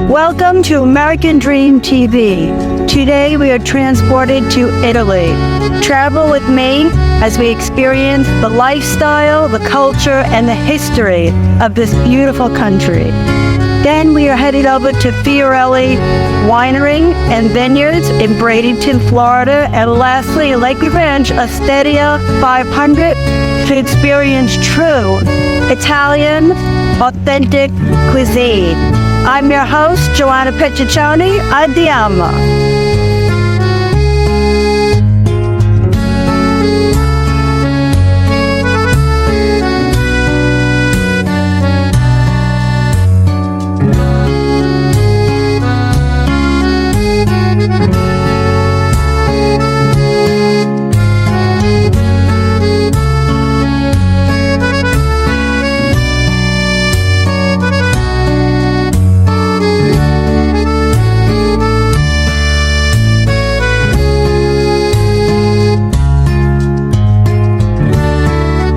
Welcome to American Dream TV. Today we are transported to Italy. Travel with me as we experience the lifestyle, the culture, and the history of this beautiful country. Then we are headed over to Fiorelli Winery and Vineyards in Bradenton, Florida. And lastly, Lake Ranch Osteria 500 to experience true Italian, authentic cuisine. I'm your host, Joanna Petriccioni. Andiamo.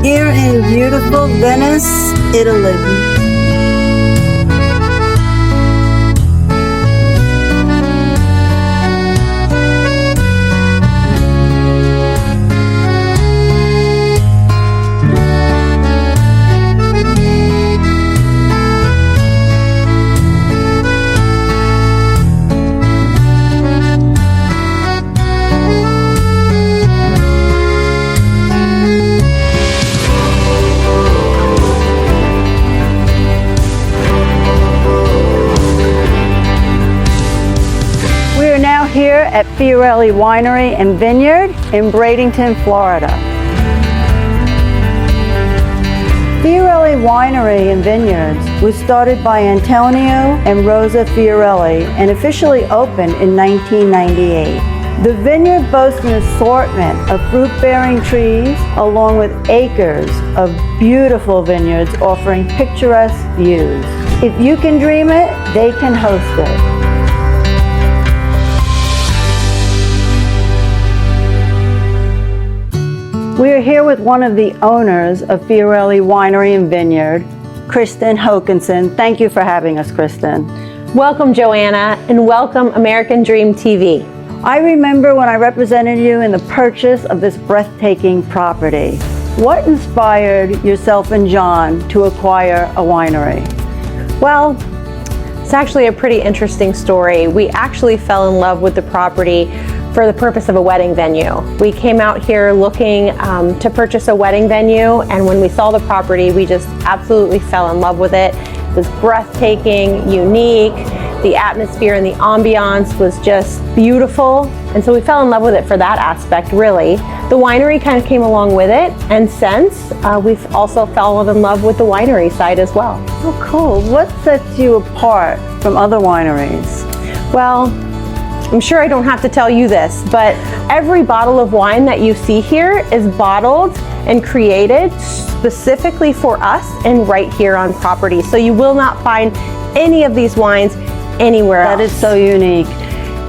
Here in beautiful Venice, Italy. Here at Fiorelli Winery and Vineyard in Bradenton, Florida. Fiorelli Winery and Vineyards was started by Antonio and Rosa Fiorelli and officially opened in 1998. The vineyard boasts an assortment of fruit-bearing trees along with acres of beautiful vineyards offering picturesque views. If you can dream it, they can host it. We are here with one of the owners of Fiorelli Winery and Vineyard, Kristen Hokanson. Thank you for having us, Kristen. Welcome, Joanna, and welcome American Dream TV. I remember when I represented you in the purchase of this breathtaking property. What inspired yourself and John to acquire a winery? Well, it's actually a pretty interesting story. We actually fell in love with the property for the purpose of a wedding venue. We came out here looking to purchase a wedding venue, and when we saw the property, we just absolutely fell in love with it. It was breathtaking, unique. The atmosphere and the ambiance was just beautiful, and so we fell in love with it for that aspect, really. The winery kind of came along with it, and since we've also fallen in love with the winery side as well. Oh, cool. What sets you apart from other wineries? Well, I'm sure I don't have to tell you this, but every bottle of wine that you see here is bottled and created specifically for us and right here on property. So you will not find any of these wines anywhere else. That is so unique.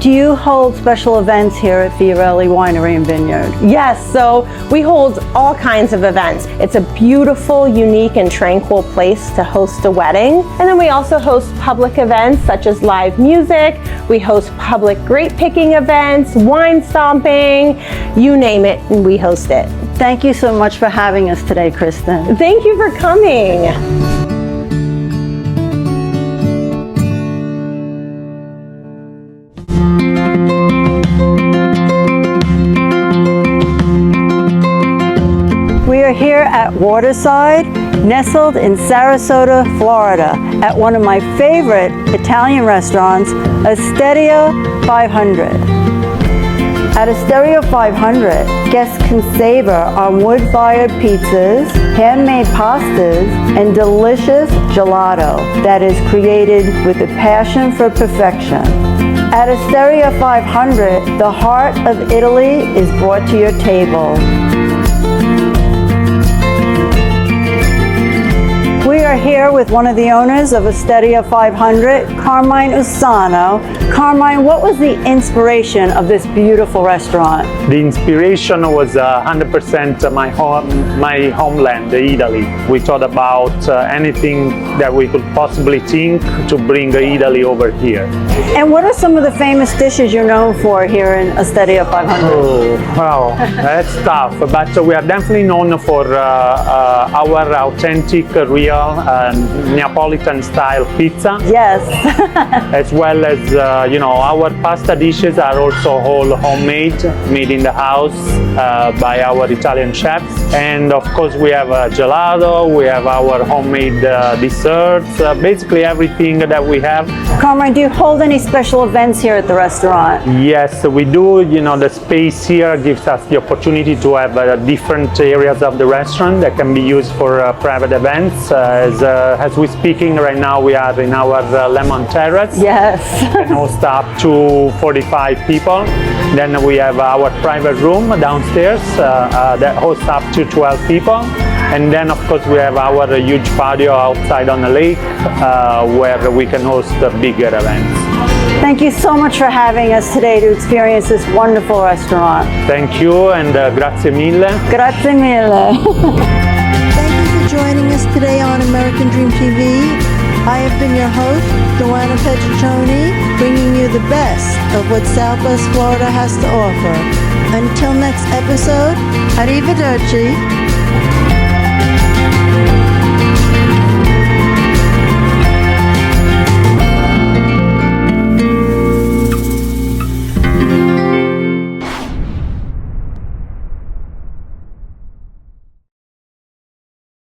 Do you hold special events here at Fiorelli Winery and Vineyard? Yes, so we hold all kinds of events. It's a beautiful, unique, and tranquil place to host a wedding. And then we also host public events such as live music. We host public grape picking events, wine stomping, you name it, and we host it. Thank you so much for having us today, Kristen. Thank you for coming. We are here at Waterside, nestled in Sarasota, Florida, at one of my favorite Italian restaurants, Osteria 500. At Osteria 500, guests can savor on wood-fired pizzas, handmade pastas, and delicious gelato that is created with a passion for perfection. At Osteria 500, the heart of Italy is brought to your table. We are here with one of the owners of Estedia 500, Carmine Usano. Carmine, what was the inspiration of this beautiful restaurant? The inspiration was 100% my homeland, Italy. We thought about anything that we could possibly think to bring Italy over here. And what are some of the famous dishes you're known for here in Estedia 500? Oh, wow, that's tough. But we are definitely known for our authentic, real Neapolitan style pizza. Yes. As well as, our pasta dishes are also all homemade, made in the house by our Italian chefs. And of course we have gelato, we have our homemade desserts, basically everything that we have. Carmine, do you hold any special events here at the restaurant? Yes, we do. The space here gives us the opportunity to have different areas of the restaurant that can be used for private events. As we're speaking right now, we are in our Lemon Terrace. Yes. Can host up to 45 people. Then we have our private room downstairs that hosts up to 12 people. And then of course we have our huge patio outside on the lake where we can host bigger events. Thank you so much for having us today to experience this wonderful restaurant. Thank you and grazie mille. Grazie mille. Thank you for joining us today on American Dream TV. I have been your host, Joanna Petriccioni, bringing you the best of what Southwest Florida has to offer. Until next episode, arrivederci.